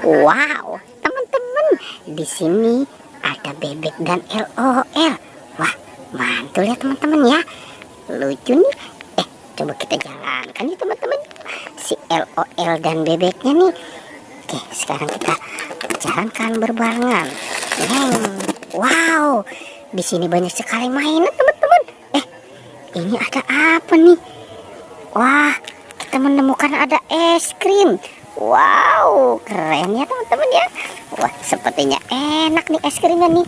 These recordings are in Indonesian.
Wow, teman-teman, di sini ada bebek dan LOL. Wah, mantul ya teman-teman ya. Lucu nih. Coba kita jalankan ya teman-teman. Si LOL dan bebeknya nih. Oke, sekarang kita jalankan berbarengan. Wow, di sini banyak sekali mainan teman-teman. Ini ada apa nih? Wah, kita menemukan ada es krim. Wow, keren ya teman-teman ya. Wah, sepertinya enak nih es krimnya nih.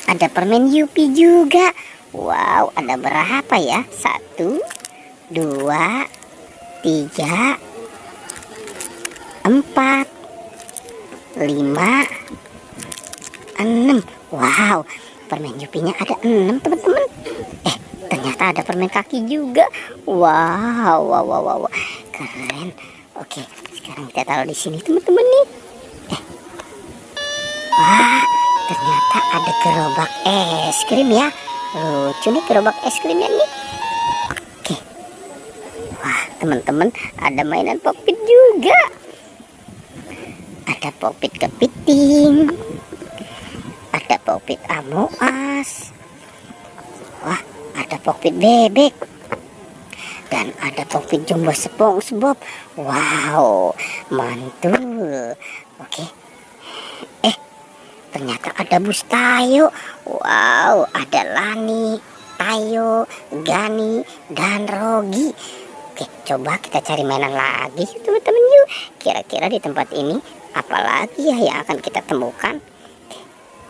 Ada permen Yupi juga. Wow, ada berapa ya? 1, 2, 3, 4, 5, 6. Wow, permen Yupinya ada 6 teman-teman. Ternyata ada permen kaki juga. Wow, keren. Oke, sekarang kita taruh di sini teman-teman nih. Wah, ternyata ada gerobak es krim ya. Lucu nih gerobak es krimnya nih. Oke. Wah, teman-teman, ada mainan popit juga. Ada popit kepiting. Ada popit amoas. Wah, ada popit bebek. Dan ada popit jumbo SpongeBob. Wow, mantul. Oke. Ternyata ada bus Tayo. Wow, ada Lani, Tayo, Gani, dan Rogi. Oke, coba kita cari mainan lagi teman-teman yuk. Kira-kira di tempat ini apalagi ya yang akan kita temukan?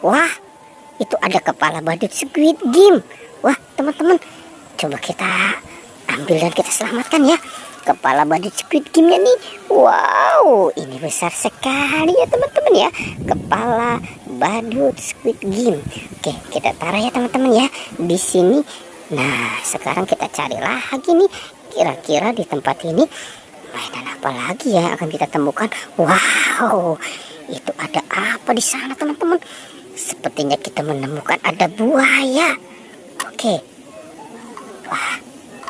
Wah, itu ada kepala badut Squid Game. Wah, teman-teman, coba kita ambil dan kita selamatkan ya kepala badut Squid Game-nya nih. Wow, ini besar sekali ya teman-teman ya, kepala badut Squid Game. Oke, kita taruh ya teman-teman ya di sini. Nah, sekarang kita cari lagi nih, kira-kira di tempat ini mainan apa lagi ya yang akan kita temukan. Wow, itu ada apa di sana teman-teman? Sepertinya kita menemukan ada buaya. Oke. Wah,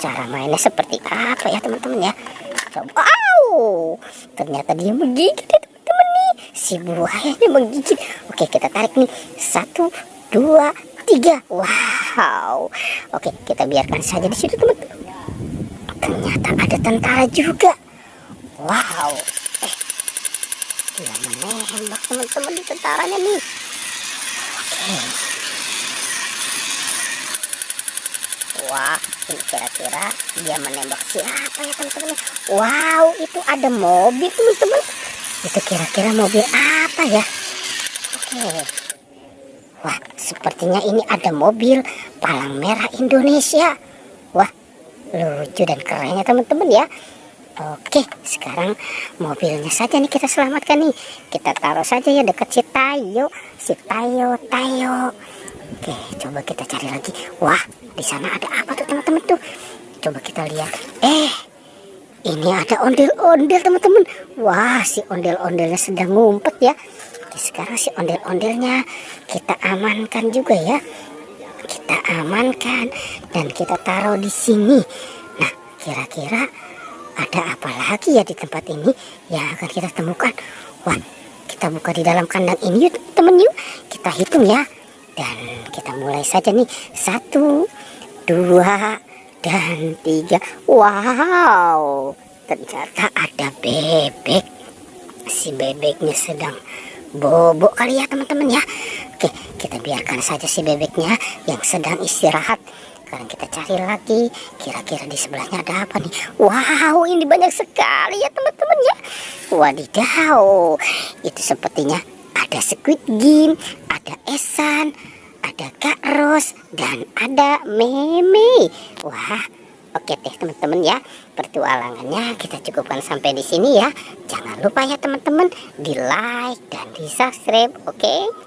cara mainnya seperti apa ya teman-teman ya? Coba. Wow, ternyata dia menggigit ya teman-teman nih. Si buayanya menggigit. Oke, kita tarik nih. 1, 2, 3. Wow. Oke, kita biarkan saja di situ teman-teman. Ternyata ada tentara juga. Wow. Dia menembak teman-teman di tentaranya nih. Oke. Wah, ini kira-kira dia menembak siapa ya teman-teman? Wow, itu ada mobil teman-teman. Itu kira-kira mobil apa ya? Oke. Wah, sepertinya ini ada mobil Palang Merah Indonesia. Wah, lucu dan keren ya teman-teman ya. Oke, sekarang mobilnya saja nih kita selamatkan nih. Kita taruh saja ya dekat si Tayo. Tayo. Oke, coba kita cari lagi. Wah, di sana ada apa tuh teman-teman tuh? Coba kita lihat. Ini ada ondel-ondel teman-teman. Wah, si ondel-ondelnya sedang ngumpet ya. Oke, sekarang si ondel-ondelnya kita amankan juga ya. Kita amankan dan kita taruh di sini. Nah, kira-kira ada apa lagi ya di tempat ini yang akan kita temukan? Wah, kita buka di dalam kandang ini yuk teman-teman yuk. Kita hitung ya. Dan kita mulai saja nih. 1, 2, dan 3. Wow, ternyata ada bebek. Si bebeknya sedang bobo kali ya teman-teman ya. Oke, kita biarkan saja si bebeknya yang sedang istirahat. Sekarang kita cari lagi. Kira-kira di sebelahnya ada apa nih? Wow, ini banyak sekali ya teman-teman ya. Wadidaw, itu sepertinya ada Squid Game, ada Esan, ada Kak Ros, dan ada Meme. Wah, oke deh teman-teman ya. Pertualangannya kita cukupkan sampai di sini ya. Jangan lupa ya teman-teman di like dan di subscribe, oke?